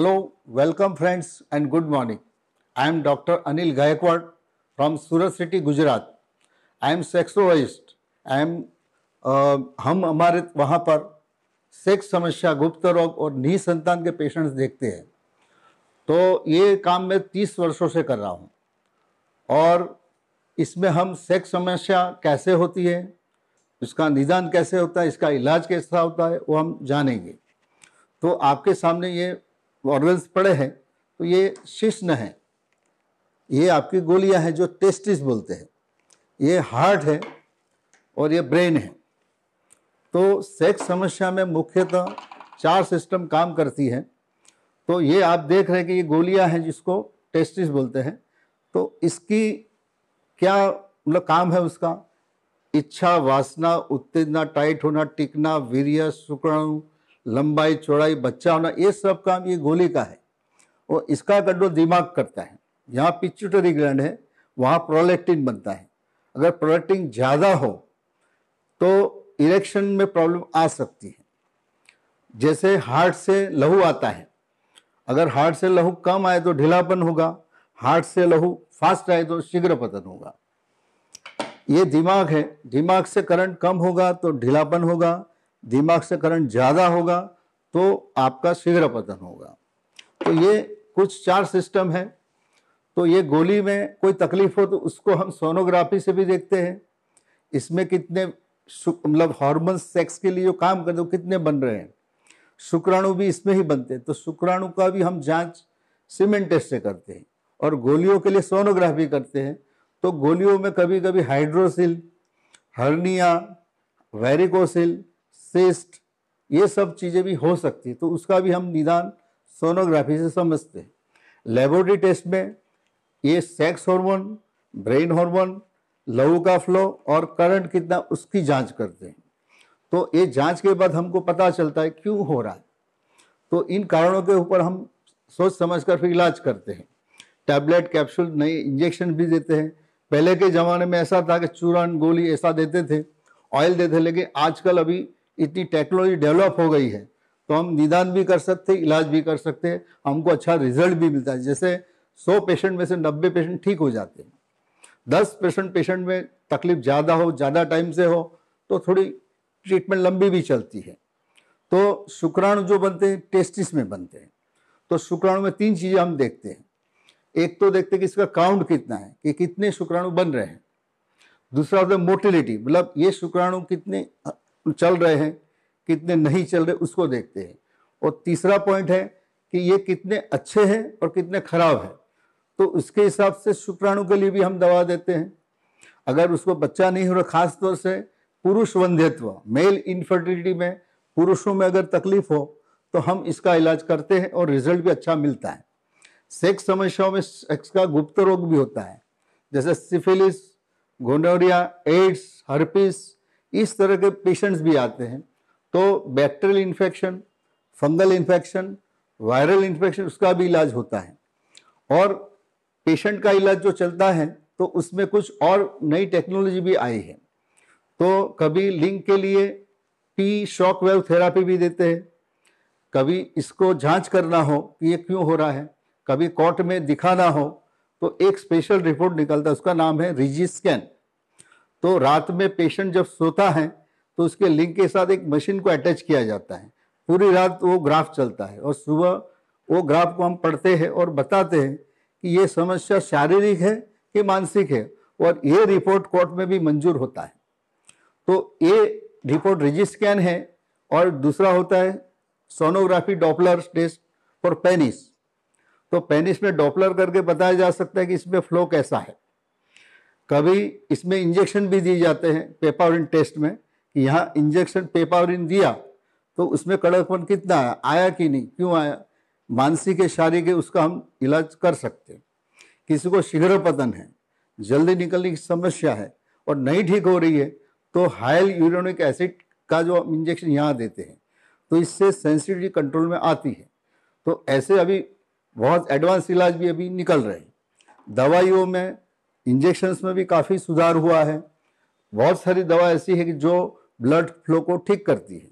Hello, welcome friends and good morning. I am Dr. Anil Gaikwad from Surat City, Gujarat. I am sexologist. हम हमारे वहाँ पर sex समस्या, गुप्त रोग और निसंतान के पेशेंट्स देखते हैं। तो ये काम मैं 30 वर्षों से कर रहा हूँ और इसमें हम सेक्स समस्या कैसे होती है, इसका निदान कैसे होता है, इसका इलाज कैसा होता है, वो हम जानेंगे। तो आपके सामने ये ऑर्गन्स पड़े हैं, तो ये शिश्न है, ये आपकी गोलियां हैं जो टेस्टिस बोलते हैं, ये हार्ट है और ये ब्रेन है। तो सेक्स समस्या में मुख्यतः 4 सिस्टम काम करती हैं। तो ये आप देख रहे हैं कि ये गोलियां हैं जिसको टेस्टिस बोलते हैं। तो इसकी क्या मतलब काम है उसका? इच्छा, वासना, उत्तेजना, टाइट होना, टिकना, वीर्य, शुक्राणु, लंबाई, चौड़ाई, बच्चा होना, ये सब काम ये गोली का है। और इसका कंट्रोल दिमाग करता है। यहाँ पिट्यूटरी ग्लैंड है, वहाँ प्रोलैक्टिन बनता है। अगर प्रोलैक्टिन ज़्यादा हो तो इरेक्शन में प्रॉब्लम आ सकती है। जैसे हार्ट से लहू आता है, अगर हार्ट से लहू कम आए तो ढीलापन होगा, हार्ट से लहू फास्ट आए तो शीघ्र पतन होगा। ये दिमाग है, दिमाग से करंट कम होगा तो ढीलापन होगा, दिमाग से करंट ज़्यादा होगा तो आपका शीघ्र पतन होगा। तो ये कुछ 4 सिस्टम है। तो ये गोली में कोई तकलीफ हो तो उसको हम सोनोग्राफी से भी देखते हैं, इसमें कितने मतलब हार्मोन्स सेक्स के लिए जो काम करते हैं कितने बन रहे हैं। शुक्राणु भी इसमें ही बनते हैं, तो शुक्राणु का भी हम जांच सीमेन टेस्ट से करते हैं। और गोलियों के लिए सोनोग्राफी करते हैं। तो गोलियों में कभी कभी हाइड्रोसिल, हर्निया, वेरिकोसिल, सिस्ट, ये सब चीज़ें भी हो सकती है। तो उसका भी हम निदान सोनोग्राफी से समझते हैं। लेबोरेटरी टेस्ट में ये सेक्स हार्मोन, ब्रेन हार्मोन, लहू का फ्लो और करंट कितना, उसकी जांच करते हैं। तो ये जांच के बाद हमको पता चलता है क्यों हो रहा है। तो इन कारणों के ऊपर हम सोच समझ कर फिर इलाज करते हैं। टैबलेट, कैप्सूल, नई इंजेक्शन भी देते हैं। पहले के ज़माने में ऐसा था कि चूरन, गोली ऐसा देते थे, ऑयल देते थे। लेकिन आजकल अभी इतनी टेक्नोलॉजी डेवलप हो गई है तो हम निदान भी कर सकते हैं, इलाज भी कर सकते हैं, हमको अच्छा रिजल्ट भी मिलता है। जैसे 100 पेशेंट में से 90 पेशेंट ठीक हो जाते हैं। 10% पेशेंट में तकलीफ ज़्यादा हो, ज़्यादा टाइम से हो तो थोड़ी ट्रीटमेंट लंबी भी चलती है। तो शुक्राणु जो बनते हैं टेस्टिस में बनते हैं। तो शुक्राणु में 3 चीज़ें हम देखते हैं। एक तो देखते हैं कि इसका काउंट कितना है, कि कितने शुक्राणु बन रहे हैं। दूसरा होता है मोटिलिटी, मतलब ये शुक्राणु कितने चल रहे हैं, कितने नहीं चल रहे, उसको देखते हैं। और तीसरा पॉइंट है कि ये कितने अच्छे हैं और कितने खराब हैं। तो उसके हिसाब से शुक्राणु के लिए भी हम दवा देते हैं। अगर उसको बच्चा नहीं हो रहा, खास तौर से पुरुष वंध्यत्व, मेल इनफर्टिलिटी में पुरुषों में अगर तकलीफ हो तो हम इसका इलाज करते हैं और रिजल्ट भी अच्छा मिलता है। सेक्स समस्याओं में सेक्स का गुप्त रोग भी होता है, जैसे सिफिलिस, गोनोरिया, एड्स, हर्पिस, इस तरह के पेशेंट्स भी आते हैं। तो bacterial infection, fungal infection, viral infection, उसका भी इलाज होता है। और पेशेंट का इलाज जो चलता है तो उसमें कुछ और नई टेक्नोलॉजी भी आई है। तो कभी लिंक के लिए पी शॉक वेव थेरापी भी देते हैं। कभी इसको जांच करना हो कि ये क्यों हो रहा है, कभी कोर्ट में दिखाना हो तो एक स्पेशल रिपोर्ट निकलता है, उसका नाम है रिजी स्कैन। तो रात में पेशेंट जब सोता है तो उसके लिंक के साथ एक मशीन को अटैच किया जाता है, पूरी रात वो ग्राफ चलता है और सुबह वो ग्राफ को हम पढ़ते हैं और बताते हैं कि ये समस्या शारीरिक है कि मानसिक है, और ये रिपोर्ट कोर्ट में भी मंजूर होता है। तो ये रिपोर्ट रिजी स्कैन है। और दूसरा होता है sonography Doppler test for penis. तो पेनिस में डॉपलर करके बताया जा सकता है कि इसमें फ्लो कैसा है। कभी इसमें इंजेक्शन भी दिए जाते हैं पेपावरिन टेस्ट में, कि यहाँ इंजेक्शन पेपावरिन दिया तो उसमें कड़कपन कितना आया, आया कि नहीं, क्यों आया, मानसिक है, शारीरिक है, उसका हम इलाज कर सकते हैं। किसी को शीघ्र पतन है, जल्दी निकलने की समस्या है और नहीं ठीक हो रही है तो हाइल यूरेनिक एसिड का जो हम इंजेक्शन यहाँ देते हैं तो इससे सेंसिटिविटी कंट्रोल में आती है। तो ऐसे अभी बहुत एडवांस इलाज भी अभी निकल रहे हैं। दवाइयों में, इंजेक्शन्स में भी काफ़ी सुधार हुआ है। बहुत सारी दवा ऐसी है कि जो ब्लड फ्लो को ठीक करती है,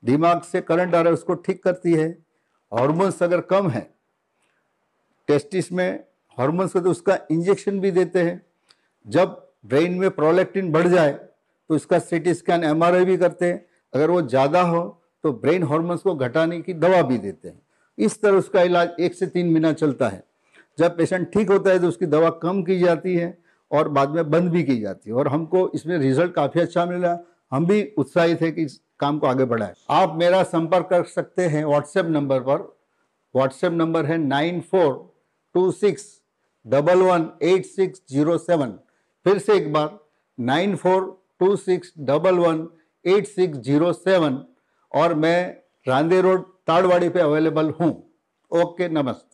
दिमाग से करंट आ रहा है उसको ठीक करती है, हार्मोन्स अगर कम है टेस्टिस में हार्मोन्स को, तो उसका इंजेक्शन भी देते हैं। जब ब्रेन में प्रोलैक्टिन बढ़ जाए तो इसका सीटी स्कैन एमआरआई भी करते हैं। अगर वो ज़्यादा हो तो ब्रेन हार्मोन्स को घटाने की दवा भी देते हैं। इस तरह उसका इलाज 1 से 3 महीना चलता है। जब पेशेंट ठीक होता है तो उसकी दवा कम की जाती है और बाद में बंद भी की जाती है, और हमको इसमें रिजल्ट काफ़ी अच्छा मिला। हम भी उत्साहित है कि इस काम को आगे बढ़ाएं। आप मेरा संपर्क कर सकते हैं व्हाट्सएप नंबर पर। व्हाट्सएप नंबर है 9426118607। फिर से एक बार 9426118607। और मैं रांदे रोड ताड़वाड़ी पे अवेलेबल हूँ। ओके, नमस्ते।